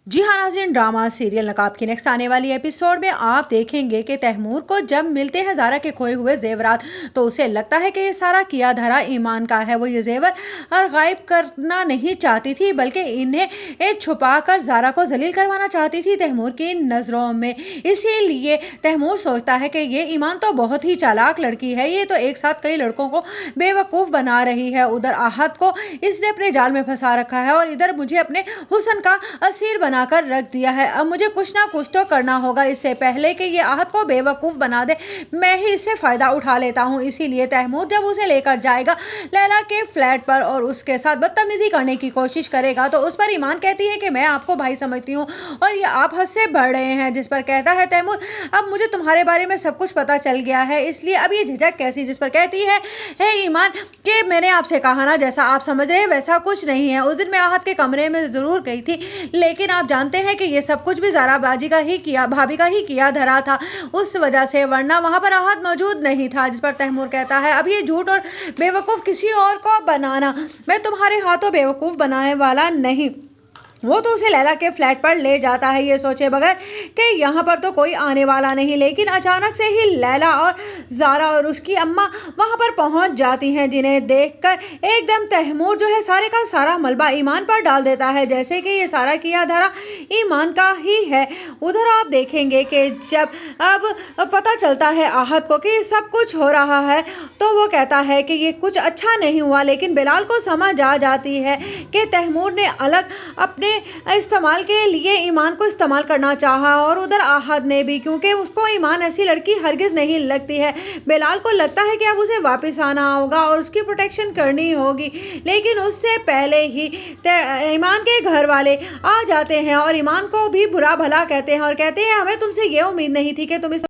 जी हाँ नाज़रीन, drama serial नकाब की नेक्स्ट आने वाली एपिसोड में आप देखेंगे कि तैमूर को जब मिलते हैं ज़ारा के खोए हुए जेवरात तो उसे लगता है कि ये सारा किया धरा ईमान का है। वो ये जेवर और गायब करना नहीं चाहती थी बल्कि इन्हें छुपा कर ज़ारा को जलील करवाना चाहती थी तैमूर की नज़रों में। इसीलिए तैमूर सोचता है कि ये ईमान तो बहुत ही चालाक लड़की है, ये तो एक साथ कई लड़कों को बेवकूफ़ बना रही है। उधर आहत को इसने अपने जाल में फंसा रखा है और इधर मुझे अपने हुस्न का असीर बनाकर रख दिया है। अब मुझे कुछ ना कुछ तो करना होगा इससे पहले कि ये आहत को बेवकूफ़ बना दे। मैं ही इससे फ़ायदा उठा लेता हूँ। इसीलिए तैमूर जब उसे लेकर जाएगा लैला के फ्लैट पर और उसके साथ बदतमीज़ी करने की कोशिश करेगा तो उस पर ईमान कहती है कि मैं आपको भाई समझती हूँ और ये आप हद से बढ़ रहे हैं। जिस पर कहता है तैमूर, अब मुझे तुम्हारे बारे में सब कुछ पता चल गया है, इसलिए अब ये झिझक कैसी। जिस पर कहती है ईमान कि मैंने आपसे कहा ना, जैसा आप समझ रहे हैं वैसा कुछ नहीं है। उस दिन मैं आहत के कमरे में ज़रूर गई थी लेकिन आप जानते हैं कि ये सब कुछ भी ज़ारा भाभी का ही किया धरा था उस वजह से, वरना वहाँ पर आहत मौजूद नहीं था। जिस पर तैमूर कहता है अब ये झूठ और बेवकूफ़ किसी और को बनाना, मैं तुम्हारे हाथों बेवकूफ़ बनाने वाला नहीं। वो तो उसे लैला के फ्लैट पर ले जाता है ये सोचे बगैर कि यहाँ पर तो कोई आने वाला नहीं, लेकिन अचानक से ही लैला और ज़ारा और उसकी अम्मा वहाँ पर पहुँच जाती हैं, जिन्हें देखकर एकदम तैमूर जो है सारे का सारा मलबा ईमान पर डाल देता है जैसे कि ये सारा किया धरा ईमान का ही है। उधर आप देखेंगे कि जब अब पता चलता है आहत को कि सब कुछ हो रहा है तो वो कहता है कि ये कुछ अच्छा नहीं हुआ, लेकिन बिलाल को समझ आ जाती है कि तैमूर ने अलग अपने इस्तेमाल के लिए ईमान को इस्तेमाल करना चाहा और उधर आहत ने भी, क्योंकि उसको ईमान ऐसी लड़की हरगिज़ नहीं लगती है। बिलाल को लगता है कि अब उसे वापस आना होगा और उसकी प्रोटेक्शन करनी होगी, लेकिन उससे पहले ही ईमान के घर वाले आ जाते हैं और ईमान को भी बुरा भला कहते हैं और कहते हैं हमें तुमसे ये उम्मीद नहीं थी कि तुम इस